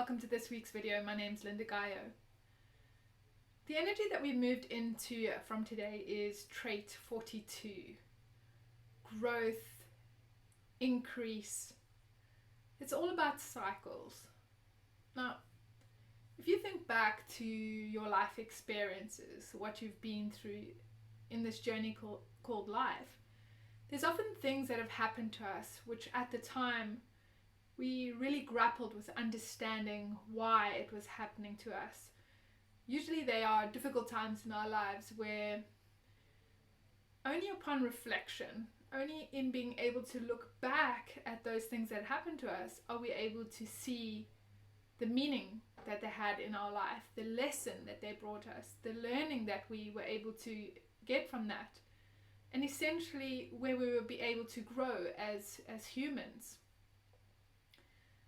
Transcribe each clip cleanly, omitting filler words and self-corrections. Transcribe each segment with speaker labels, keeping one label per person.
Speaker 1: welcome to this week's video. My name's Lynda Gaiao. The energy that we moved into from today is trait 42. Growth, increase. It's all about cycles. Now, if you think back to your life experiences, what you've been through in this journey called life, there's often things that have happened to us which at the time we really grappled with understanding why it was happening to us. Usually they are difficult times in our lives where only upon reflection, only in being able to look back at those things that happened to us, are we able to see the meaning that they had in our life, the lesson that they brought us, the learning that we were able to get from that, and essentially where we will be able to grow as humans.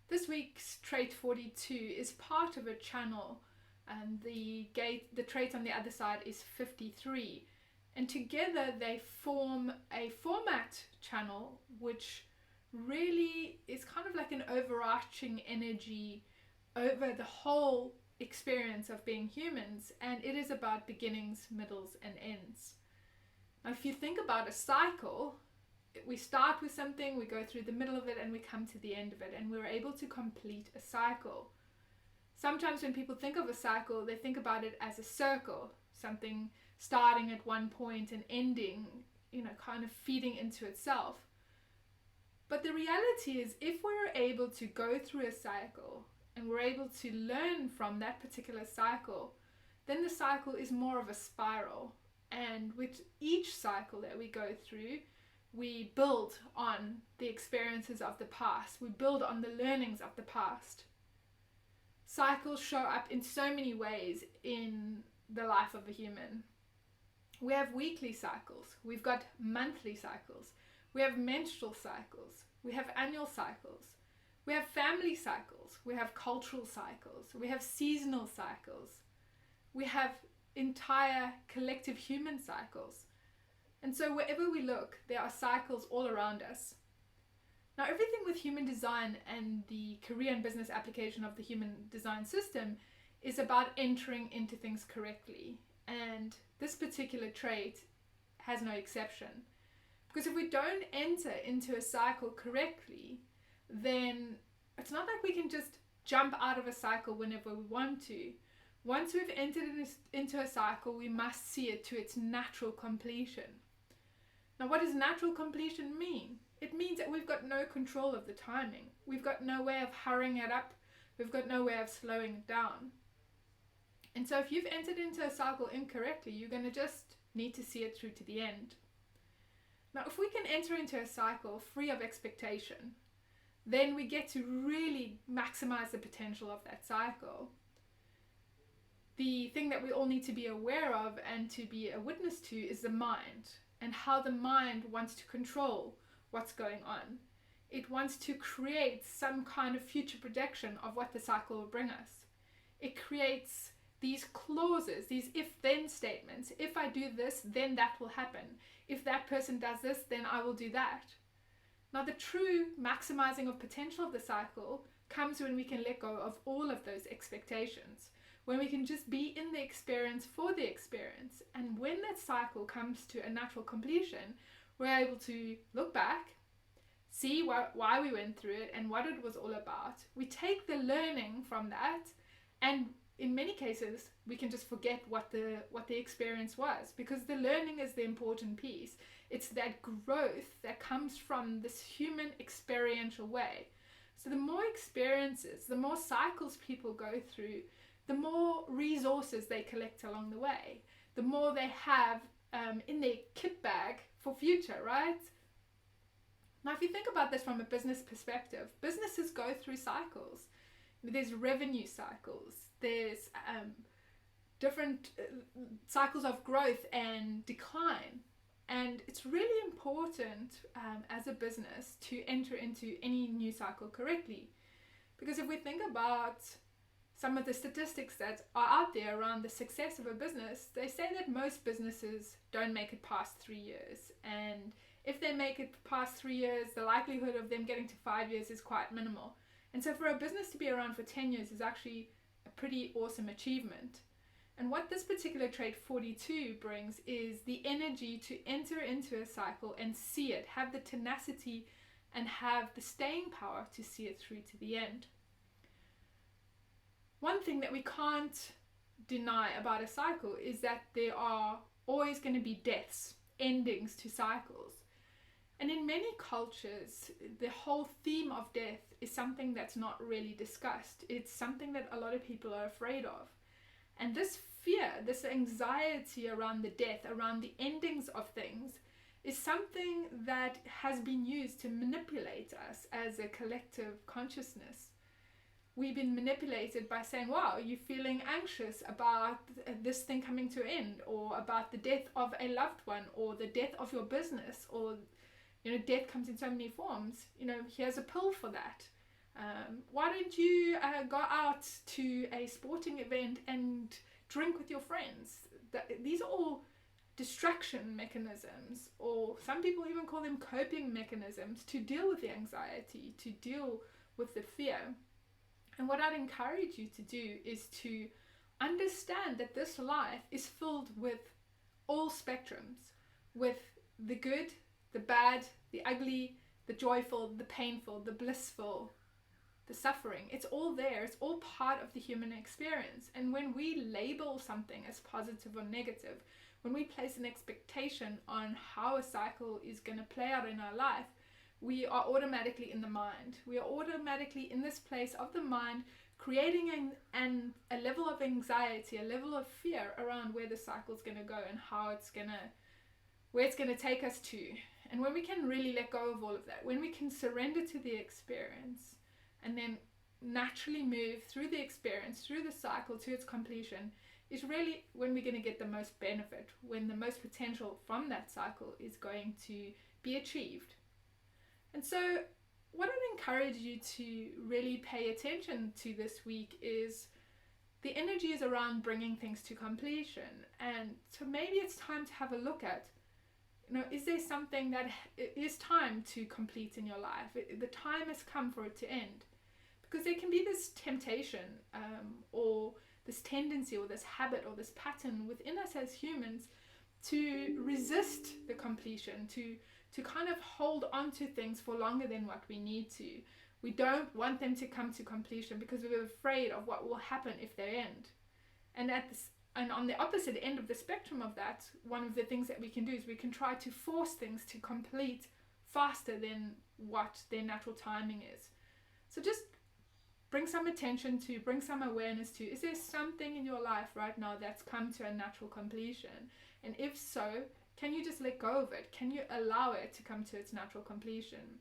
Speaker 1: This week's trait 42 is part of a channel, and the trait on the other side is 53, and together they form a format channel which really is kind of like an overarching energy over the whole experience of being humans, and it is about beginnings, middles and ends. Now if you think about a cycle, we start with something, we go through the middle of it, and we come to the end of it, and we're able to complete a cycle. Sometimes when people think of a cycle, they think about it as a circle, something starting at one point and ending, kind of feeding into itself. But the reality is, if we're able to go through a cycle and we're able to learn from that particular cycle, then the cycle is more of a spiral. And with each cycle that we go through, we build on the experiences of the past. We build on the learnings of the past. Cycles show up in so many ways in the life of a human. We have weekly cycles. We've got monthly cycles. We have menstrual cycles. We have annual cycles. We have family cycles. We have cultural cycles. We have seasonal cycles. We have entire collective human cycles. And so wherever we look, there are cycles all around us. Now, everything with human design and the career and business application of the human design system is about entering into things correctly. And this particular trait has no exception. Because if we don't enter into a cycle correctly, then it's not like we can just jump out of a cycle whenever we want to. Once we've entered into a cycle, we must see it to its natural completion. Now, what does natural completion mean? It means that we've got no control of the timing. We've got no way of hurrying it up. We've got no way of slowing it down. And so if you've entered into a cycle incorrectly, you're going to just need to see it through to the end. Now, if we can enter into a cycle free of expectation, then we get to really maximize the potential of that cycle. The thing that we all need to be aware of and to be a witness to is the mind, and how the mind wants to control what's going on. It wants to create some kind of future projection of what the cycle will bring us. It creates these clauses, these if-then statements. If I do this, then that will happen. If that person does this, then I will do that. Now, the true maximizing of potential of the cycle comes when we can let go of all of those expectations, when we can just be in the experience for the experience. And when that cycle comes to a natural completion, we're able to look back, see why we went through it and what it was all about. We take the learning from that, and in many cases, we can just forget what the experience was, because the learning is the important piece. It's that growth that comes from this human experiential way. So the more experiences, the more cycles people go through, the more resources they collect along the way, the more they have in their kit bag for future, right? Now, if you think about this from a business perspective, businesses go through cycles. There's revenue cycles, there's different cycles of growth and decline. And it's really important as a business to enter into any new cycle correctly. Because if we think about some of the statistics that are out there around the success of a business, they say that most businesses don't make it past 3 years. And if they make it past 3 years, the likelihood of them getting to 5 years is quite minimal. And so for a business to be around for 10 years is actually a pretty awesome achievement. And what this particular trait 42 brings is the energy to enter into a cycle and see it, have the tenacity and have the staying power to see it through to the end. One thing that we can't deny about a cycle is that there are always going to be deaths, endings to cycles. And in many cultures, the whole theme of death is something that's not really discussed. It's something that a lot of people are afraid of. And this fear, this anxiety around the death, around the endings of things, is something that has been used to manipulate us as a collective consciousness. We've been manipulated by saying, wow, you're feeling anxious about this thing coming to an end, or about the death of a loved one, or the death of your business, or, death comes in so many forms. Here's a pill for that. Why don't you go out to a sporting event and drink with your friends? These are all distraction mechanisms, or some people even call them coping mechanisms to deal with the anxiety, to deal with the fear. And what I'd encourage you to do is to understand that this life is filled with all spectrums, with the good, the bad, the ugly, the joyful, the painful, the blissful, the suffering. It's all there. It's all part of the human experience. And when we label something as positive or negative, when we place an expectation on how a cycle is going to play out in our life, we are automatically in the mind. We are automatically in this place of the mind, creating a level of anxiety, a level of fear around where the cycle is going to go and where it's going to take us to. And when we can really let go of all of that, when we can surrender to the experience and then naturally move through the experience, through the cycle to its completion, is really when we're going to get the most benefit, when the most potential from that cycle is going to be achieved. And so what I'd encourage you to really pay attention to this week is the energy is around bringing things to completion. And so maybe it's time to have a look at, is there something that it is time to complete in your life? The time has come for it to end. Because there can be this temptation or this tendency or this habit or this pattern within us as humans to resist the completion, to kind of hold on to things for longer than what we need to. We don't want them to come to completion because we're afraid of what will happen if they end. And on the opposite end of the spectrum of that, one of the things that we can do is we can try to force things to complete faster than what their natural timing is. So just bring some attention to, bring some awareness to, is there something in your life right now that's come to a natural completion? And if so, can you just let go of it? Can you allow it to come to its natural completion?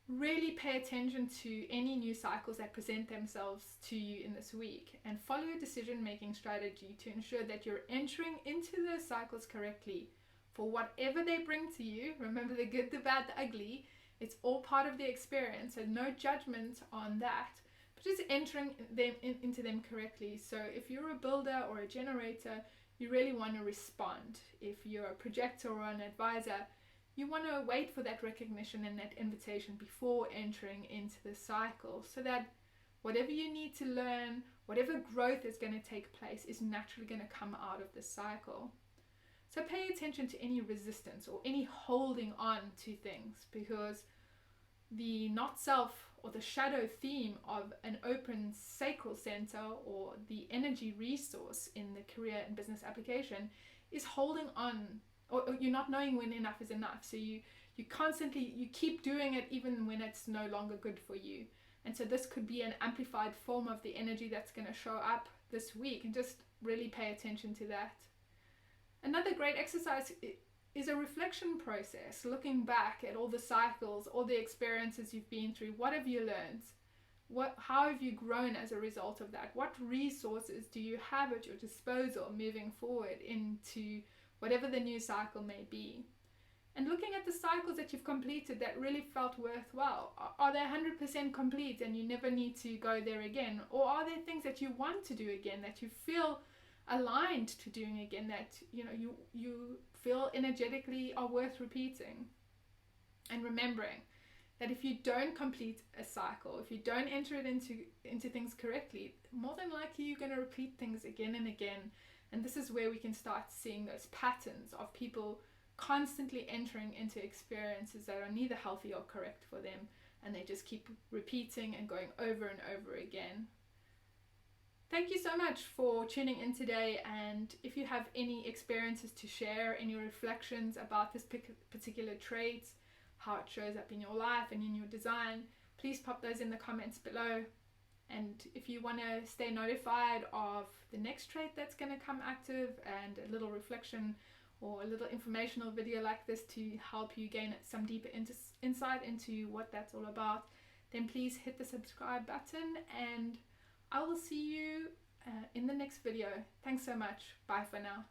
Speaker 1: Really pay attention to any new cycles that present themselves to you in this week and follow your decision-making strategy to ensure that you're entering into those cycles correctly for whatever they bring to you. Remember, the good, the bad, the ugly. It's all part of the experience, and no judgment on that, but just entering them into them correctly. So if you're a builder or a generator, you really want to respond. If you're a projector or an advisor, you want to wait for that recognition and that invitation before entering into the cycle, so that whatever you need to learn, whatever growth is going to take place, is naturally going to come out of the cycle. So pay attention to any resistance or any holding on to things, because the not self or the shadow theme of an open sacral center or the energy resource in the career and business application is holding on, or you're not knowing when enough is enough. So you keep doing it even when it's no longer good for you. And so this could be an amplified form of the energy that's going to show up this week, and just really pay attention to that. Another great exercise is a reflection process, looking back at all the cycles, all the experiences you've been through. What have you learned? How have you grown as a result of that? What resources do you have at your disposal moving forward into whatever the new cycle may be? And looking at the cycles that you've completed that really felt worthwhile. Are they 100% complete and you never need to go there again? Or are there things that you want to do again, that you feel aligned to doing again, that you feel energetically are worth repeating and remembering? that if you don't complete a cycle, if you don't enter it into things correctly, more than likely you're going to repeat things again and again. And this is where we can start seeing those patterns of people constantly entering into experiences that are neither healthy or correct for them, and they just keep repeating and going over and over again. Thank you so much for tuning in today, and if you have any experiences to share, any reflections about this particular trait, how it shows up in your life and in your design, please pop those in the comments below. And if you want to stay notified of the next trait that's going to come active, and a little reflection or a little informational video like this to help you gain some deeper insight into what that's all about, then please hit the subscribe button, and I will see you in the next video. Thanks so much. Bye for now.